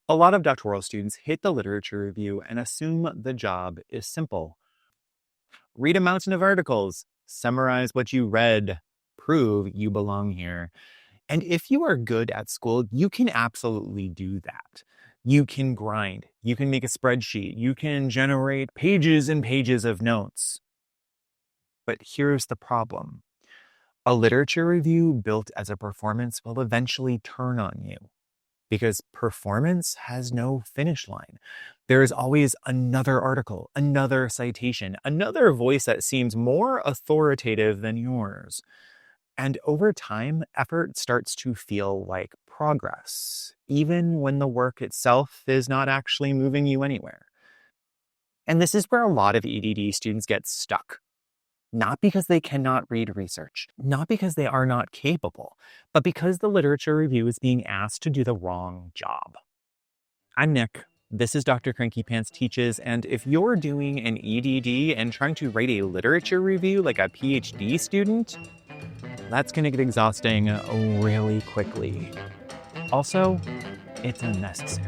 A lot of doctoral students hit the literature review and assume the job is simple. Read a mountain of articles, summarize what you read, prove you belong here. And if you are good at school, you can absolutely do that. You can grind, you can make a spreadsheet, you can generate pages and pages of notes. But here's the problem. A literature review built as a performance will eventually turn on you, because performance has no finish line. There is always another article, another citation, another voice that seems more authoritative than yours. And over time, effort starts to feel like progress, even when the work itself is not actually moving you anywhere. And this is where a lot of EdD students get stuck. Not because they cannot read research, not because they are not capable, but because the literature review is being asked to do the wrong job. I'm Nick. This is Dr. Cranky Pants Teaches, and if you're doing an EdD and trying to write a literature review like a PhD student, that's going to get exhausting really quickly. Also, it's unnecessary.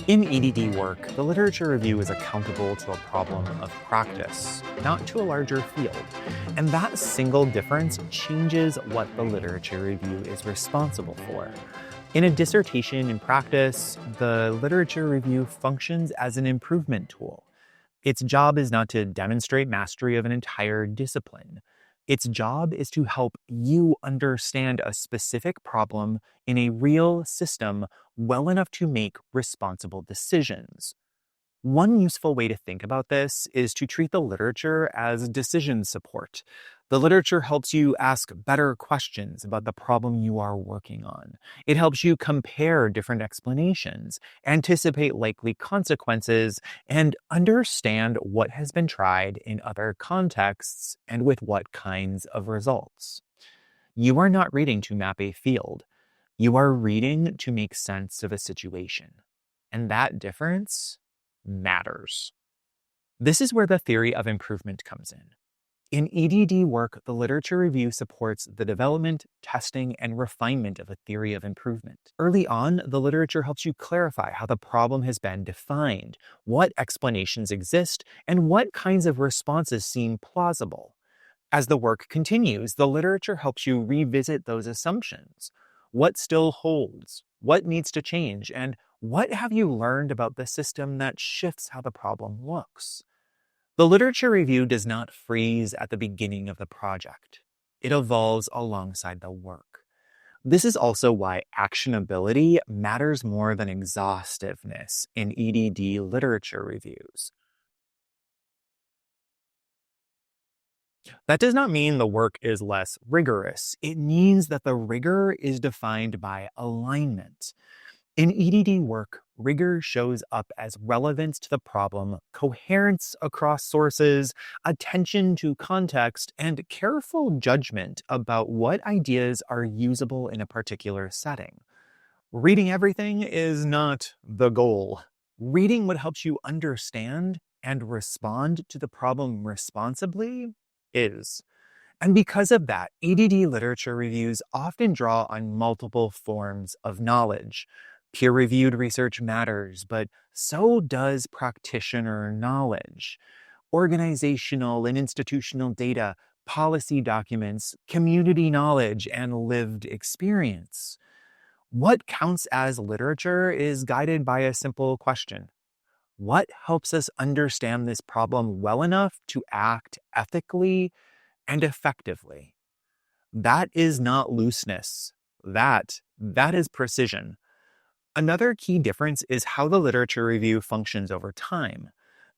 In EdD work, the literature review is accountable to a problem of practice, not to a larger field. And that single difference changes what the literature review is responsible for. In a dissertation in practice, the literature review functions as an improvement tool. Its job is not to demonstrate mastery of an entire discipline. Its job is to help you understand a specific problem in a real system well enough to make responsible decisions. One useful way to think about this is to treat the literature as decision support. The literature helps you ask better questions about the problem you are working on. It helps you compare different explanations, anticipate likely consequences, and understand what has been tried in other contexts and with what kinds of results. You are not reading to map a field. You are reading to make sense of a situation. And that difference matters. This is where the theory of improvement comes in. In EdD work, the literature review supports the development, testing, and refinement of a theory of improvement. Early on, the literature helps you clarify how the problem has been defined, what explanations exist, and what kinds of responses seem plausible. As the work continues, the literature helps you revisit those assumptions. What still holds? What needs to change? And what have you learned about the system that shifts how the problem looks? The literature review does not freeze at the beginning of the project. It evolves alongside the work. This is also why actionability matters more than exhaustiveness in EdD literature reviews. That does not mean the work is less rigorous. It means that the rigor is defined by alignment. In EdD work, rigor shows up as relevance to the problem, coherence across sources, attention to context, and careful judgment about what ideas are usable in a particular setting. Reading everything is not the goal. Reading what helps you understand and respond to the problem responsibly is. And because of that, EdD literature reviews often draw on multiple forms of knowledge. Peer-reviewed research matters, but so does practitioner knowledge. Organizational and institutional data, policy documents, community knowledge, and lived experience. What counts as literature is guided by a simple question. What helps us understand this problem well enough to act ethically and effectively? That is not looseness. That is precision. Another key difference is how the literature review functions over time.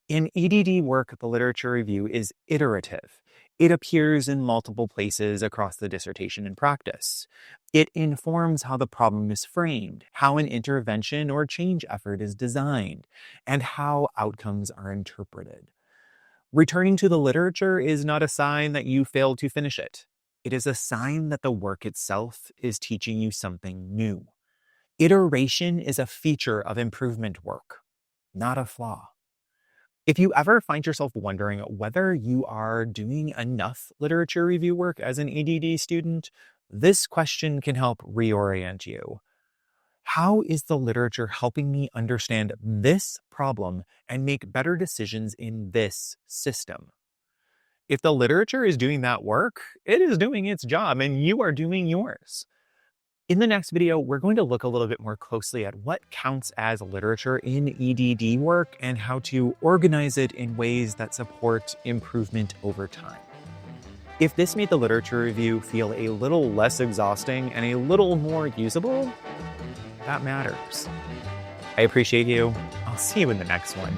In EdD work, the literature review is iterative. It appears in multiple places across the dissertation and practice. It informs how the problem is framed, how an intervention or change effort is designed, and how outcomes are interpreted. Returning to the literature is not a sign that you failed to finish it. It is a sign that the work itself is teaching you something new. Iteration is a feature of improvement work, not a flaw. If you ever find yourself wondering whether you are doing enough literature review work as an EdD student, This question can help reorient you. How is the literature helping me understand this problem and make better decisions in this system? If the literature is doing that work, it is doing its job and you are doing yours. In the next video, we're going to look a little bit more closely at what counts as literature in EdD work and how to organize it in ways that support improvement over time. If this made the literature review feel a little less exhausting and a little more usable, that matters. I appreciate you. I'll see you in the next one.